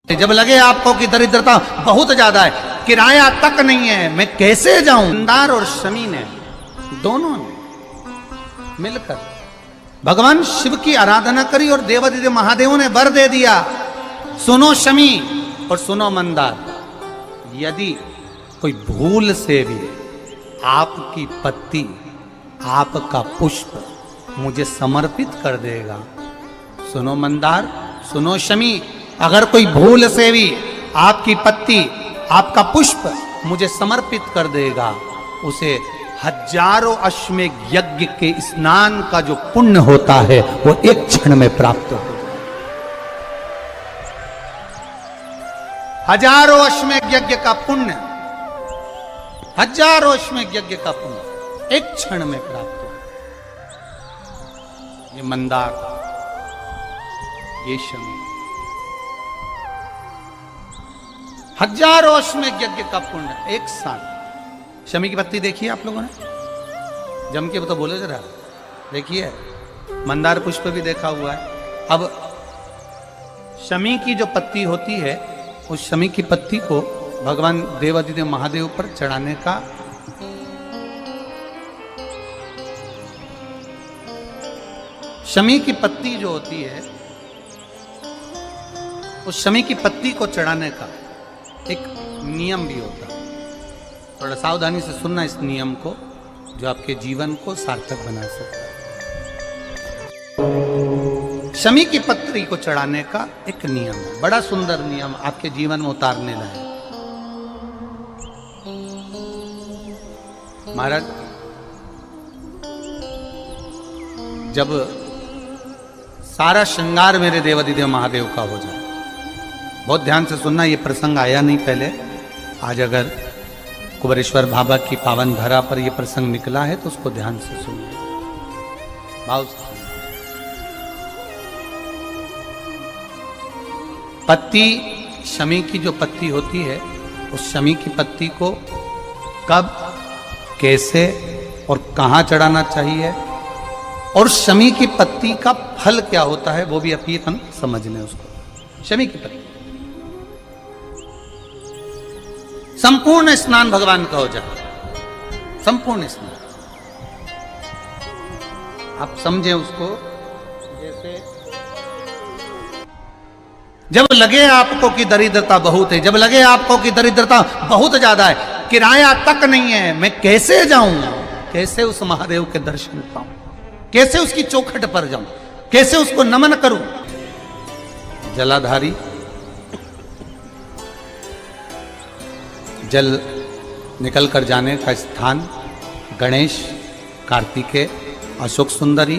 जब लगे आपको कि दरिद्रता बहुत ज्यादा है, किराया तक नहीं है, मैं कैसे जाऊं। मंदार और शमी ने दोनों ने मिलकर भगवान शिव की आराधना करी और देवादिदेव महादेवों ने वर दे दिया। सुनो शमी और सुनो मंदार, यदि कोई भूल से भी आपकी पत्ती, आपका पुष्प मुझे समर्पित कर देगा, सुनो मंदार, सुनो शमी, अगर कोई भूल से भी आपकी पत्ती, आपका पुष्प मुझे समर्पित कर देगा, उसे हजारों अश्वमेध यज्ञ के स्नान का जो पुण्य होता है वो एक क्षण में प्राप्त हो जाए। हजारों अश्वमेध यज्ञ का पुण्य, हजारों अश्वमेध यज्ञ का पुण्य एक क्षण में प्राप्त हो। ये मंदार, ये शमी, हजारों अश्वमेध यज्ञ का पुण्य एक साथ। शमी की पत्ती देखिए आप लोगों ने, जम के तो बोले जरा, देखिए मंदार पुष्प भी देखा हुआ है। अब शमी की जो पत्ती होती है, उस शमी की पत्ती को भगवान देवादिदेव महादेव पर चढ़ाने का शमी की पत्ती जो होती है, उस शमी की पत्ती को चढ़ाने का एक नियम भी होता है। थोड़ा सावधानी से सुनना इस नियम को, जो आपके जीवन को सार्थक बना सकता है। शमी की पत्री को चढ़ाने का एक नियम है, बड़ा सुंदर नियम, आपके जीवन में उतारने लायक। महाराज, जब सारा श्रृंगार मेरे देवादिदेव महादेव का हो जाए, बहुत ध्यान से सुनना, ये प्रसंग आया नहीं पहले, आज अगर कुबेरेश्वर बाबा की पावन धरा पर यह प्रसंग निकला है तो उसको ध्यान से सुनिए, भाव से। पत्ती, शमी की जो पत्ती होती है, उस शमी की पत्ती को कब, कैसे और कहां चढ़ाना चाहिए, और शमी की पत्ती का फल क्या होता है, वो भी अभी हम समझ लें उसको। शमी की पत्ती, संपूर्ण स्नान भगवान का हो जाए, संपूर्ण स्नान। आप समझे उसको, जैसे जब लगे आपको कि दरिद्रता बहुत है, जब लगे आपको कि दरिद्रता बहुत ज्यादा है, किराया तक नहीं है, मैं कैसे जाऊं, कैसे उस महादेव के दर्शन पाऊं, कैसे उसकी चौखट पर जाऊं, कैसे उसको नमन करूं। जलाधारी, जल निकल कर जाने का स्थान, गणेश, कार्तिकेय, अशोक सुंदरी।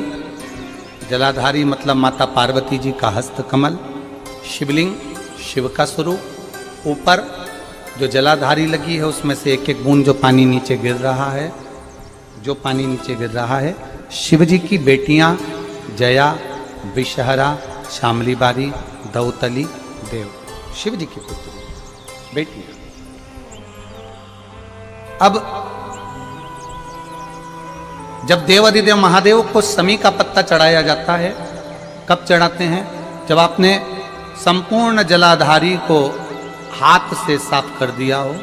जलाधारी मतलब माता पार्वती जी का हस्त कमल, शिवलिंग, शिव का स्वरूप। ऊपर जो जलाधारी लगी है उसमें से एक एक बूंद जो पानी नीचे गिर रहा है, जो पानी नीचे गिर रहा है, शिव जी की बेटियां जया, विषहरा, शामली बारी, दौतली, देव, शिव जी की पुत्री बेटियां। अब जब देवादिदेव महादेव को शमी का पत्ता चढ़ाया जाता है, कब चढ़ाते हैं, जब आपने संपूर्ण जलाधारी को हाथ से साफ कर दिया हो,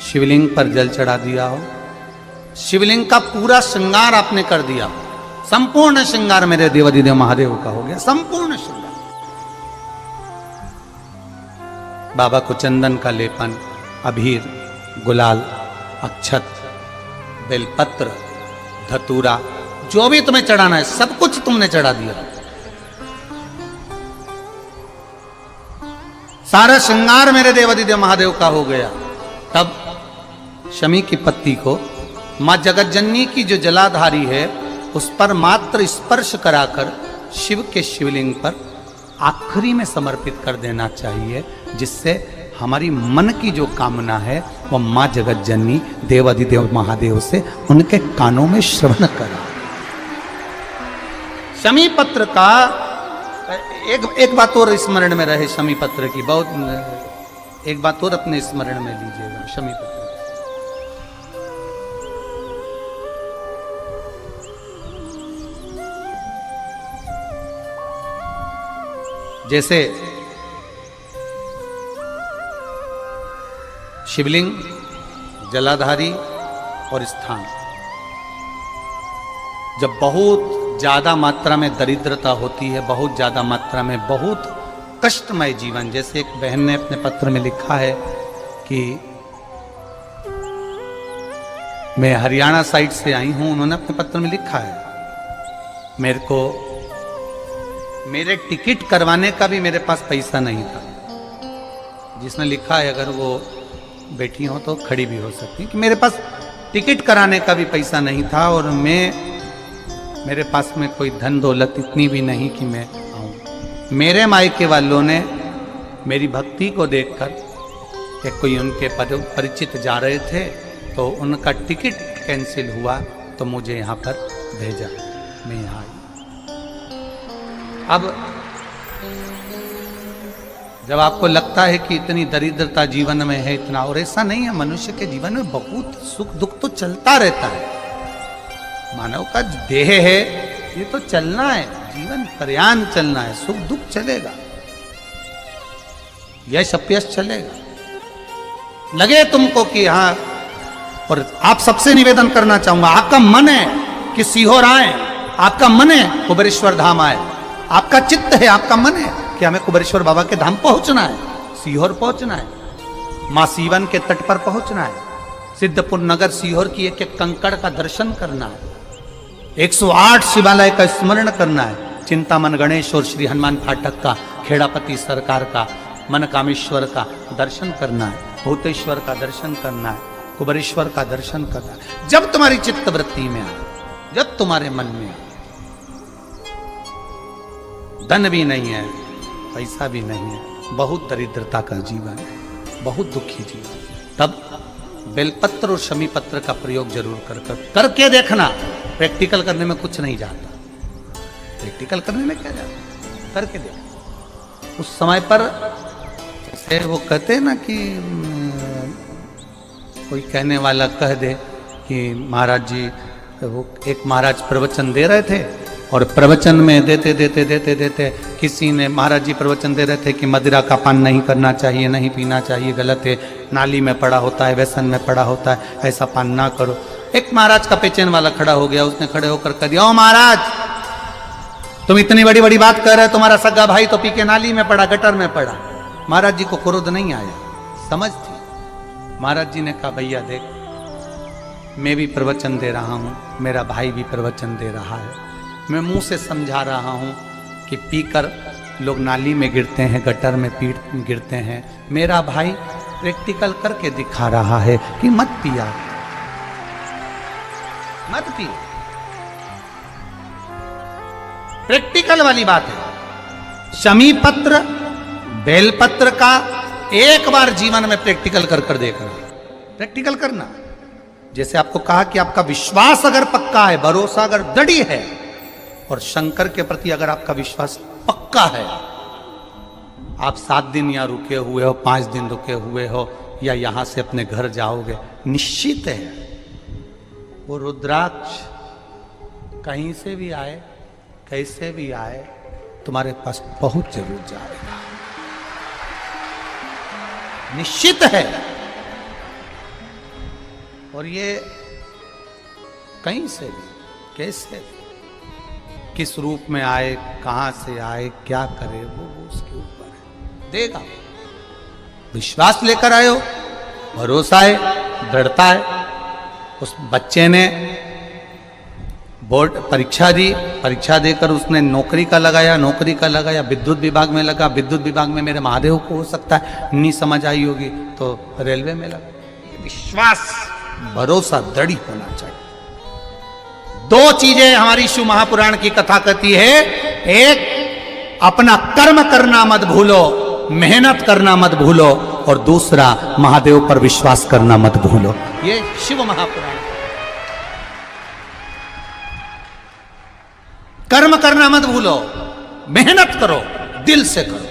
शिवलिंग पर जल चढ़ा दिया हो, शिवलिंग का पूरा श्रृंगार आपने कर दिया, संपूर्ण श्रृंगार मेरे देवादिदेव महादेव का हो गया, संपूर्ण श्रृंगार। बाबा को चंदन का लेपन, अबीर, गुलाल, अक्षत, बेलपत्र, धतूरा, जो भी तुम्हें चढ़ाना है सब कुछ तुमने चढ़ा दिया, सारा श्रृंगार मेरे देवादिदेव महादेव का हो गया। तब शमी की पत्ती को मां जगत जननी की जो जलाधारी है उस पर मात्र स्पर्श कराकर शिव के शिवलिंग पर आखिरी में समर्पित कर देना चाहिए, जिससे हमारी मन की जो कामना है वो मां जगत जननी देवादिदेव महादेव से उनके कानों में श्रवण करा। शमी पत्र का एक बात और स्मरण में रहे, शमी पत्र की बहुत एक बात और अपने स्मरण में लीजिएगा। शमी पत्र जैसे शिवलिंग, जलाधारी और स्थान। जब बहुत ज्यादा मात्रा में दरिद्रता होती है, बहुत ज्यादा मात्रा में बहुत कष्टमय जीवन, जैसे एक बहन ने अपने पत्र में लिखा है कि मैं हरियाणा साइड से आई हूं, उन्होंने अपने पत्र में लिखा है मेरे को मेरे टिकट करवाने का भी मेरे पास पैसा नहीं था। जिसने लिखा है, अगर वो बैठी हो तो खड़ी भी हो सकती, कि मेरे पास टिकट कराने का भी पैसा नहीं था और मेरे पास में कोई धन दौलत इतनी भी नहीं कि मैं आऊं। मेरे मायके वालों ने मेरी भक्ति को देखकर, एक कोई उनके परिचित जा रहे थे तो उनका टिकट कैंसिल हुआ तो मुझे यहाँ पर भेजा, मैं यहाँ आई। अब जब आपको लगता है कि इतनी दरिद्रता जीवन में है, इतना, और ऐसा नहीं है, मनुष्य के जीवन में बहुत सुख दुख तो चलता रहता है। मानव का देह है, ये तो चलना है, जीवन पर्यान चलना है, सुख दुख चलेगा, यश अपयश चलेगा। लगे तुमको कि हाँ, और आप सबसे निवेदन करना चाहूंगा, आपका मन है कि सीहोर आए, आपका मन है कुबेरेश्वर धाम आए, आपका चित्त है, आपका मन है कि हमें कुबेरेश्वर बाबा के धाम पहुंचना है, सीहोर पहुंचना है, मां सीवन के तट पर पहुंचना है, सिद्धपुर नगर सीहोर की एक एक कंकड़ का दर्शन करना है, 108 शिवालय का स्मरण करना है, चिंतामन गणेश और श्री हनुमान फाटक का, खेड़ापति सरकार का, मनकामेश्वर का दर्शन करना है, भूतेश्वर का दर्शन करना है, कुबेरेश्वर का दर्शन करना है। जब तुम्हारी चित्त वृत्ति में आए, जब तुम्हारे मन में आए, धन भी नहीं है, पैसा भी नहीं है, बहुत दरिद्रता का जीवन है, बहुत दुखी जीवन, तब बेलपत्र और शमी पत्र का प्रयोग जरूर करके देखना। प्रैक्टिकल करने में कुछ नहीं जाता, प्रैक्टिकल करने में क्या जाता, करके देखना। उस समय पर जैसे वो कहते हैं ना कि कोई कहने वाला कह दे कि महाराज जी, वो एक महाराज प्रवचन दे रहे थे और प्रवचन में देते किसी ने, महाराज जी प्रवचन दे रहे थे कि मदिरा का पान नहीं करना चाहिए, नहीं पीना चाहिए, गलत है, नाली में पड़ा होता है, व्यसन में पड़ा होता है, ऐसा पान ना करो। एक महाराज का पेचेन वाला खड़ा हो गया, उसने खड़े होकर कह दिया, ओ महाराज, तुम इतनी बड़ी बड़ी बात कर रहे हो, तुम्हारा सगा भाई तो पी के नाली में पड़ा, गटर में पड़ा। महाराज जी को क्रोध नहीं आया, समझ थी। महाराज जी ने कहा, भैया देख, मैं भी प्रवचन दे रहा हूँ, मेरा भाई भी प्रवचन दे रहा है, मैं मुंह से समझा रहा हूँ कि पीकर लोग नाली में गिरते हैं, गटर में गिरते हैं, मेरा भाई प्रैक्टिकल करके दिखा रहा है कि मत पिया, मत पियो। प्रैक्टिकल वाली बात है। शमी पत्र, बेलपत्र का एक बार जीवन में प्रैक्टिकल कर देखना, प्रैक्टिकल करना। जैसे आपको कहा कि आपका विश्वास अगर पक्का है, भरोसा अगर दृढ़ है, और शंकर के प्रति अगर आपका विश्वास पक्का है, आप 7 दिन यहाँ रुके हुए हो, 5 दिन रुके हुए हो, या यहां से अपने घर जाओगे, निश्चित है वो रुद्राक्ष कहीं से भी आए, कैसे भी आए, तुम्हारे पास पहुंच जरूर जाएगा, निश्चित है। और ये कहीं से भी, कैसे भी, किस रूप में आए, कहां से आए, क्या करे, वो उसके ऊपर है, देगा। विश्वास लेकर आए हो, भरोसा है, दृढ़ता है। उस बच्चे ने बोर्ड परीक्षा दी, परीक्षा देकर उसने नौकरी का लगाया, विद्युत विभाग में लगा, विद्युत विभाग में मेरे महादेव को हो सकता है नहीं समझ आई होगी तो रेलवे में लगा। विश्वास, भरोसा दृढ़ होना चाहिए। 2 चीजें हमारी शिव महापुराण की कथा कहती है, एक अपना कर्म करना मत भूलो, मेहनत करना मत भूलो, और दूसरा महादेव पर विश्वास करना मत भूलो। ये शिव महापुराण। कर्म करना मत भूलो, मेहनत करो, दिल से करो,